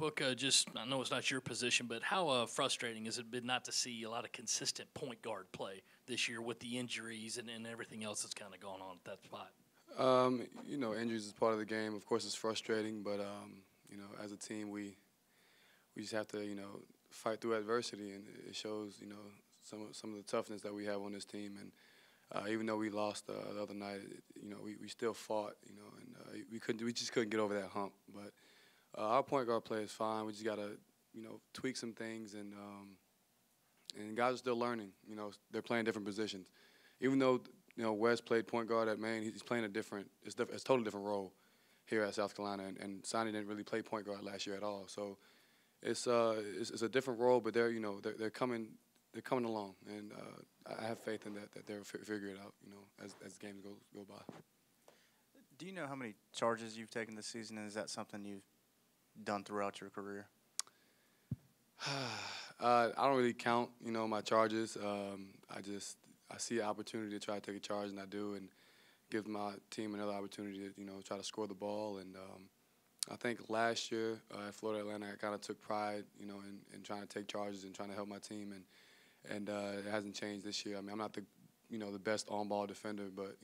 Boca, just I know it's not your position, but how frustrating has it been not to see a lot of consistent point guard play this year with the injuries and everything else that's kind of going on at that spot? Injuries is part of the game. Of course, it's frustrating, but as a team, we just have to, fight through adversity, and it shows, some of the toughness that we have on this team. And even though we lost the other night, we still fought, and we just couldn't get over that hump. But our point guard play is fine. We just gotta, tweak some things, and guys are still learning. They're playing different positions. Even though Wes played point guard at Maine, he's playing it's a totally different role here at South Carolina, and Sonny didn't really play point guard last year at all. So it's a different role, but they're coming along, and I have faith in that they'll figure it out, as the games go by. Do you know how many charges you've taken this season, and is that something you've done throughout your career? I don't really count, my charges. I see an opportunity to try to take a charge, and I do, and give my team another opportunity to, try to score the ball. And I think last year at Florida Atlantic, I kind of took pride, in trying to take charges and trying to help my team, and it hasn't changed this year. I mean, I'm not the best on-ball defender, but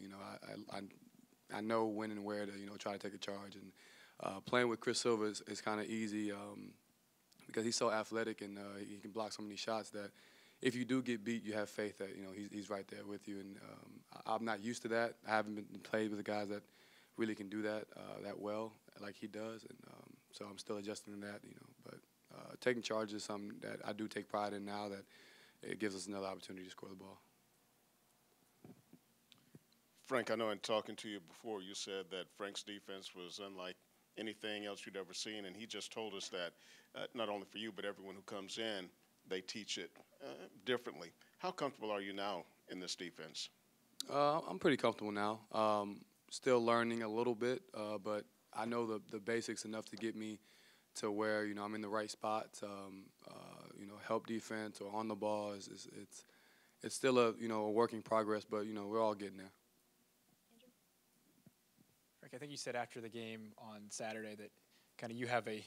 I know when and where to try to take a charge. And playing with Chris Silva is kind of easy because he's so athletic, and he can block so many shots that if you do get beat, you have faith that he's right there with you. And I'm not used to that. I haven't been played with the guys that really can do that well like he does, and so I'm still adjusting to that. But taking charge is something that I do take pride in now. That it gives us another opportunity to score the ball. Frank, I know in talking to you before, you said that Frank's defense was unlike anything else you'd ever seen, and he just told us that not only for you but everyone who comes in, they teach it differently. How comfortable are you now in this defense? I'm pretty comfortable now. Still learning a little bit, but I know the basics enough to get me to where I'm in the right spot. Help defense or on the ball it's still a work in progress, but we're all getting there. Rick, I think you said after the game on Saturday that kind of you have you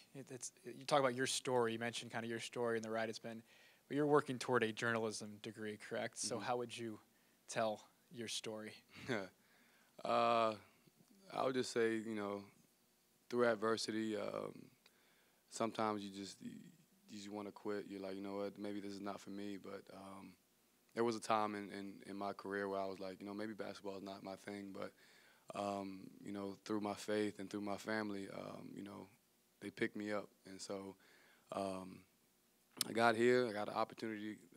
talk about your story. You mentioned kind of your story and the ride it's been, but you're working toward a journalism degree, correct? So how would you tell your story? I would just say, through adversity, sometimes you just want to quit. You're like, you know what, maybe this is not for me. But there was a time in my career where I was like, maybe basketball is not my thing. But, through my faith and through my family, they picked me up. And so I got here. I got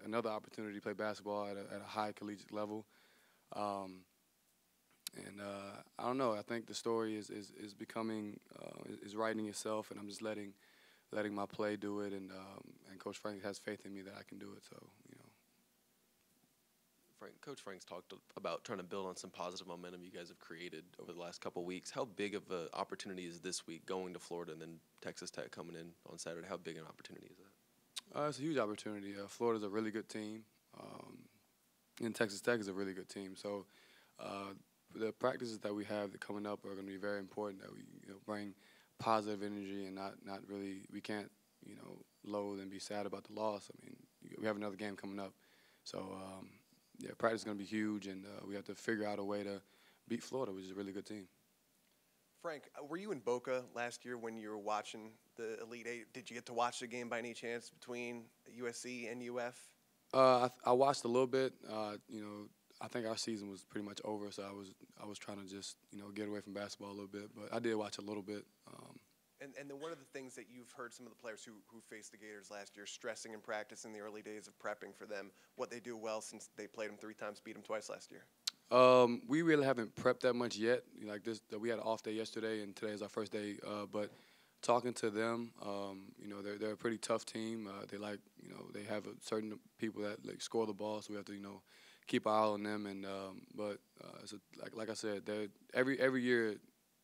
another opportunity to play basketball at a high collegiate level. And I don't know. I think the story is becoming is writing itself, and I'm just letting my play do it. And Coach Frank has faith in me that I can do it. So Coach Frank's talked about trying to build on some positive momentum you guys have created over the last couple of weeks. How big of an opportunity is this week going to Florida and then Texas Tech coming in on Saturday? How big an opportunity is that? It's a huge opportunity. Florida's a really good team, and Texas Tech is a really good team. So the practices that we have that coming up are going to be very important. That we bring positive energy and not really, we can't loathe and be sad about the loss. I mean, we have another game coming up, so practice is going to be huge, and we have to figure out a way to beat Florida, which is a really good team. Frank, were you in Boca last year when you were watching the Elite Eight? Did you get to watch the game by any chance between USC and UF? I watched a little bit. I think our season was pretty much over, so I was trying to just get away from basketball a little bit. But I did watch a little bit. And then one of the things that you've heard some of the players who faced the Gators last year stressing in practice in the early days of prepping for them, what they do well since they played them 3 times, beat them twice last year. We really haven't prepped that much yet. Like this, we had an off day yesterday, and today is our first day. But talking to them, they're a pretty tough team. They have certain people that score the ball, so we have to keep our eye on them. And it's like I said, every year,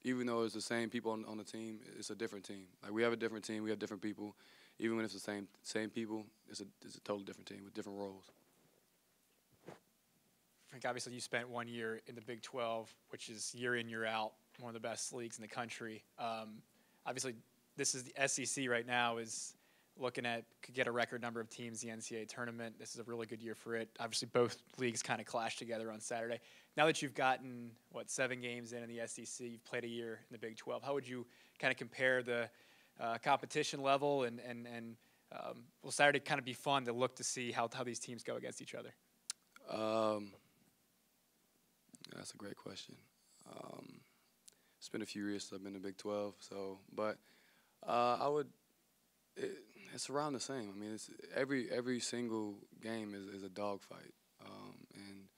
even though it's the same people on the team, it's a different team. Like we have a different team, we have different people. Even when it's the same people, it's a totally different team with different roles. Frank, obviously you spent 1 year in the Big 12, which is year in, year out, one of the best leagues in the country. Obviously, this is the SEC right now is looking at could get a record number of teams in the NCAA tournament. This is a really good year for it. Obviously, both leagues kind of clash together on Saturday. Now that you've gotten 7 games in the SEC, you've played a year in the Big 12. How would you kind of compare the competition level and will Saturday kind of be fun to look to see how these teams go against each other? That's a great question. It's been a few years since I've been in the Big 12, but it's around the same. I mean, it's every single game is a dogfight, and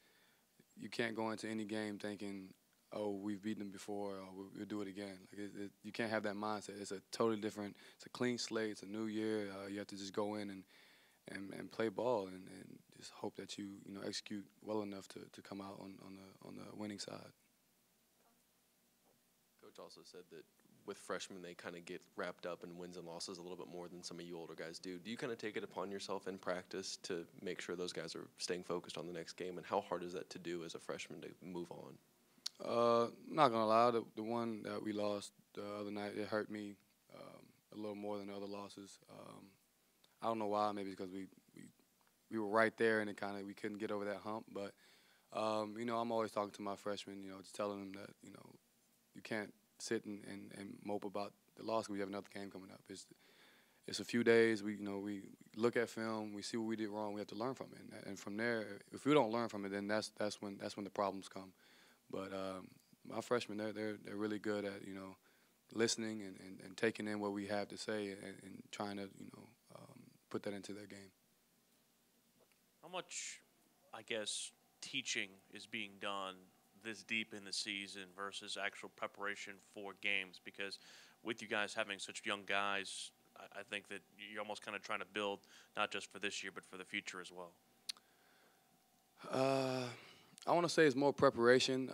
you can't go into any game thinking, oh, we've beaten them before, or we'll do it again. Like you can't have that mindset. It's a totally different. It's a clean slate. It's a new year. You have to just go in and play ball and just hope that you execute well enough to come out on the winning side. Coach also said that with freshmen, they kind of get wrapped up in wins and losses a little bit more than some of you older guys do. Do you kind of take it upon yourself in practice to make sure those guys are staying focused on the next game? And how hard is that to do as a freshman to move on? Not gonna lie, the one that we lost the other night, it hurt me a little more than the other losses. I don't know why. Maybe because we were right there and we couldn't get over that hump. But I'm always talking to my freshmen, just telling them that you can't sit and mope about the loss because we have another game coming up. It's a few days. We look at film, we see what we did wrong. We have to learn from it, and from there, if we don't learn from it, then that's when the problems come. But my freshmen, they're really good at listening and taking in what we have to say and trying to put that into their game. How much, I guess, teaching is being done this deep in the season versus actual preparation for games? Because with you guys having such young guys, I think that you're almost kind of trying to build not just for this year but for the future as well. I want to say it's more preparation.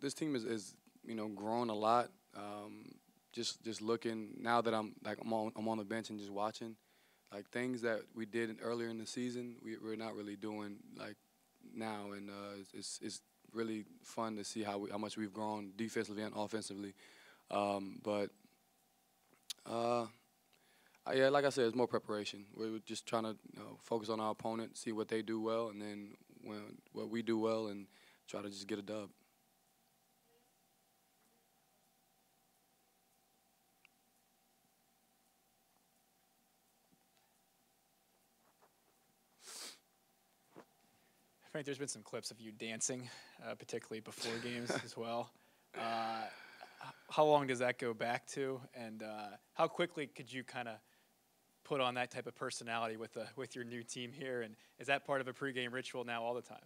This team is grown a lot. Just looking now that I'm on the bench and just watching, like things that we did earlier in the season, we're not really doing like now, and it's really fun to see how much we've grown defensively and offensively. Yeah, like I said, it's more preparation. We're just trying to focus on our opponent, see what they do well, and then what we do well, and try to just get a dub. Frank, there's been some clips of you dancing, particularly before games as well. How long does that go back to, and how quickly could you kind of put on that type of personality with your new team here? And is that part of a pregame ritual now all the time?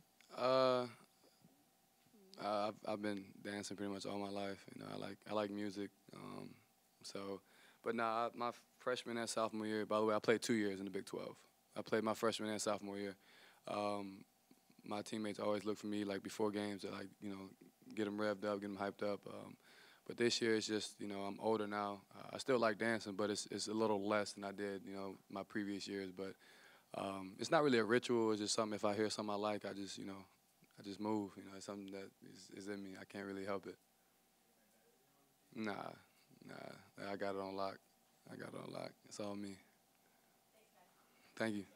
I've been dancing pretty much all my life. I like music. But my freshman and sophomore year. By the way, I played 2 years in the Big 12. I played my freshman and sophomore year. My teammates always look for me like before games to get them revved up, get them hyped up. But this year it's just I'm older now. I still like dancing, but it's a little less than I did my previous years. But it's not really a ritual. It's just something. If I hear something I like, I just move. It's something that is in me. I can't really help it. Nah. I got it on lock. It's all me. Thank you.